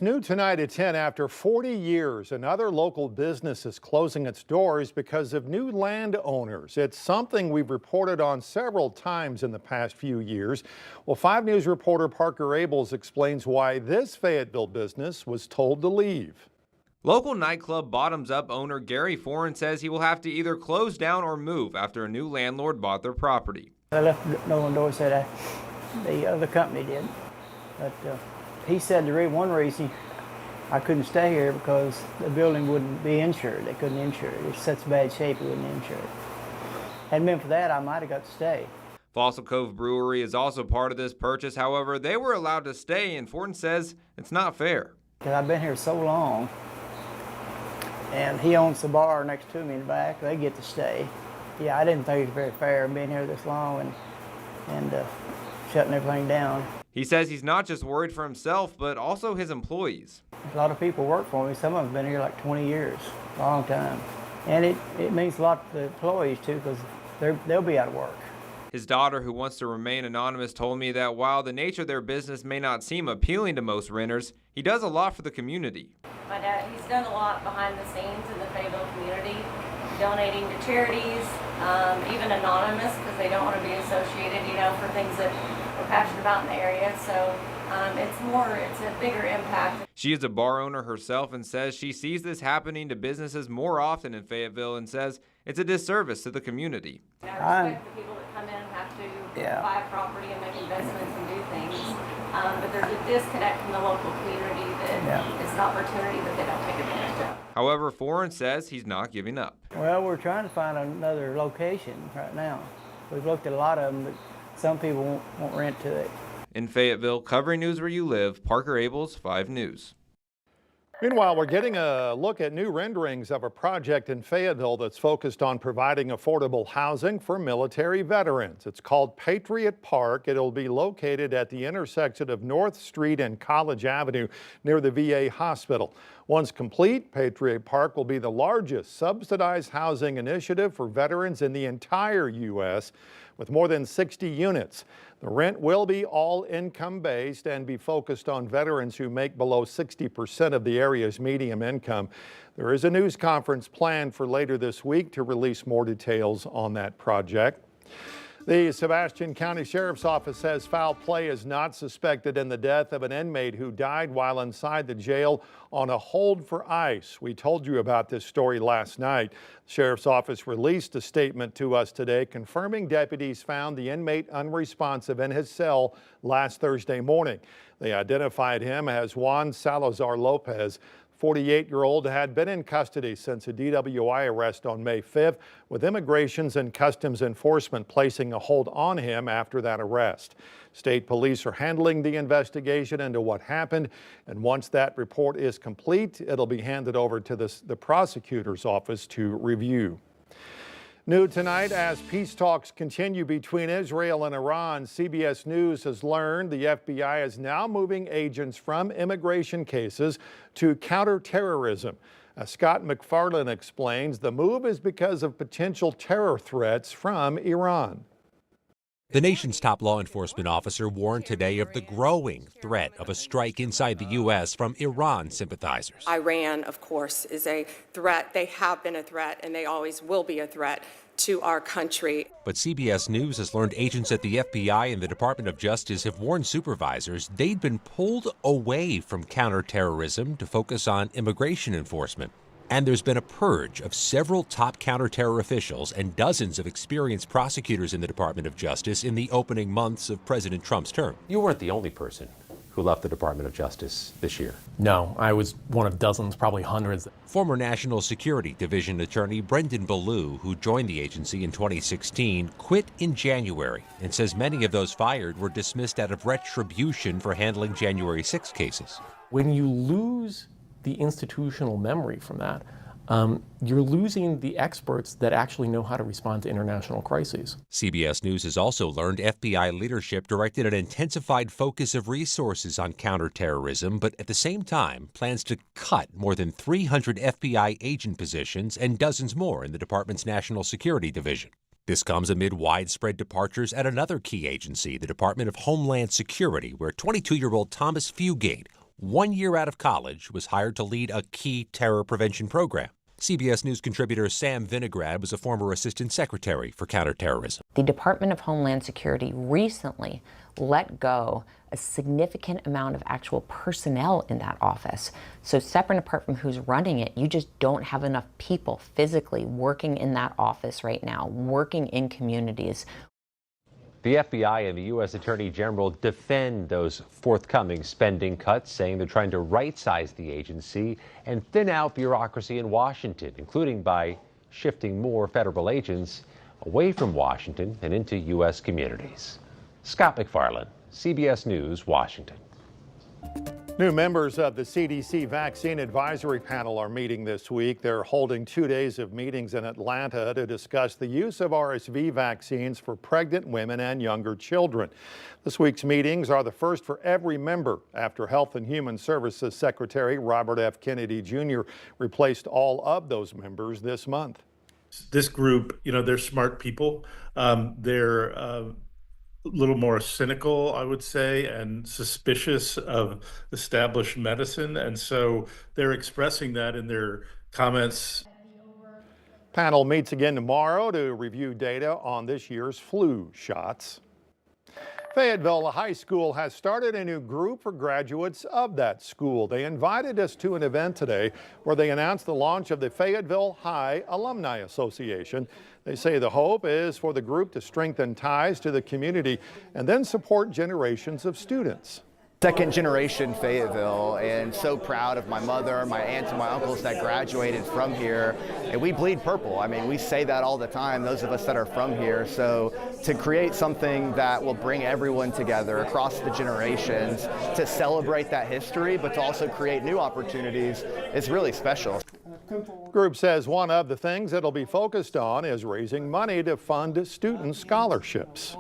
New tonight at 10, after 40 years, another local business is closing its doors because of new landowners. It's something we've reported on several times in the past few years. Well, 5 News reporter Parker Abels explains why this Fayetteville business was told to leave. Local nightclub Bottoms Up owner Gary Foren says he will have to either close down or move after a new landlord bought their property. I left no one door, said the other company did, but he said one reason I couldn't stay here because the building wouldn't be insured. They couldn't insure it. It's such bad shape, it wouldn't insure it. Hadn't been for that, I might have got to stay. Fossil Cove Brewery is also part of this purchase. However, they were allowed to stay, and Foren says it's not fair. Because I've been here so long, and he owns the bar next to me in the back. They get to stay. Yeah, I didn't think it was very fair being here this long and shutting everything down. He says he's not just worried for himself, but also his employees. A lot of people work for me. Some of them have been here like 20 years, a long time. And it means a lot to the employees too, because they'll be out of work. His daughter, who wants to remain anonymous, told me that while the nature of their business may not seem appealing to most renters, he does a lot for the community. My dad, he's done a lot behind the scenes in the Fayetteville community, donating to charities, even anonymous, because they don't want to be associated, for things that we're passionate about in the area. So it's a bigger impact. She is a bar owner herself and says she sees this happening to businesses more often in Fayetteville and says it's a disservice to the community. I respect the people that come in and have to buy a property and make investments and do things, but there's a disconnect from the local community that it's an opportunity that they don't take advantage of. However, Foren says he's not giving up. Well, we're trying to find another location right now. We've looked at a lot of them, but some people won't rent to it. In Fayetteville, covering news where you live, Parker Abels, 5 News. Meanwhile, we're getting a look at new renderings of a project in Fayetteville that's focused on providing affordable housing for military veterans. It's called Patriot Park. It'll be located at the intersection of North Street and College Avenue near the VA hospital. Once complete, Patriot Park will be the largest subsidized housing initiative for veterans in the entire U.S. with more than 60 units. The rent will be all income based and be focused on veterans who make below 60% of the area's median income. There is a news conference planned for later this week to release more details on that project. The Sebastian County Sheriff's Office says foul play is not suspected in the death of an inmate who died while inside the jail on a hold for ICE. We told you about this story last night. The Sheriff's Office released a statement to us today confirming deputies found the inmate unresponsive in his cell last Thursday morning. They identified him as Juan Salazar Lopez. 48-year-old had been in custody since a DWI arrest on May 5th, with Immigrations and Customs Enforcement placing a hold on him after that arrest. State police are handling the investigation into what happened, and once that report is complete, it'll be handed over to the prosecutor's office to review. New tonight, as peace talks continue between Israel and Iran, CBS News has learned the FBI is now moving agents from immigration cases to counterterrorism. As Scott McFarland explains, the move is because of potential terror threats from Iran. The nation's top law enforcement officer warned today of the growing threat of a strike inside the U.S. from Iran sympathizers. Iran, of course, is a threat. They have been a threat, and they always will be a threat to our country. But CBS News has learned agents at the FBI and the Department of Justice have warned supervisors they'd been pulled away from counterterrorism to focus on immigration enforcement. And there's been a purge of several top counterterror officials and dozens of experienced prosecutors in the Department of Justice in the opening months of President Trump's term. You weren't the only person who left the Department of Justice this year. No, I was one of dozens, probably hundreds. Former National Security Division Attorney Brendan Ballou, who joined the agency in 2016, quit in January and says many of those fired were dismissed out of retribution for handling January 6 cases. When you lose the institutional memory from that, you're losing the experts that actually know how to respond to international crises. CBS News has also learned FBI leadership directed an intensified focus of resources on counterterrorism, but at the same time plans to cut more than 300 FBI agent positions and dozens more in the department's National Security Division. This comes amid widespread departures at another key agency, the Department of Homeland Security, where 22-year-old Thomas Fugate 1 year out of college, was hired to lead a key terror prevention program. CBS News contributor Sam Vinograd was a former assistant secretary for counterterrorism. The Department of Homeland Security recently let go a significant amount of actual personnel in that office. So separate and apart from who's running it, you just don't have enough people physically working in that office right now, working in communities. The FBI and the U.S. Attorney General defend those forthcoming spending cuts, saying they're trying to right-size the agency and thin out bureaucracy in Washington, including by shifting more federal agents away from Washington and into U.S. communities. Scott McFarland, CBS News, Washington. New members of the CDC Vaccine Advisory Panel are meeting this week. They're holding 2 days of meetings in Atlanta to discuss the use of RSV vaccines for pregnant women and younger children. This week's meetings are the first for every member after Health and Human Services Secretary Robert F. Kennedy Jr. replaced all of those members this month. This group, they're smart people. They're a little more cynical, I would say, and suspicious of established medicine. And so they're expressing that in their comments. Panel meets again tomorrow to review data on this year's flu shots. Fayetteville High School has started a new group for graduates of that school. They invited us to an event today where they announced the launch of the Fayetteville High Alumni Association. They say the hope is for the group to strengthen ties to the community and then support generations of students. Second generation Fayetteville, and so proud of my mother, my aunts and my uncles that graduated from here. And we bleed purple. I mean, we say that all the time, those of us that are from here. So to create something that will bring everyone together across the generations to celebrate that history, but to also create new opportunities is really special. The group says one of the things it'll be focused on is raising money to fund student scholarships.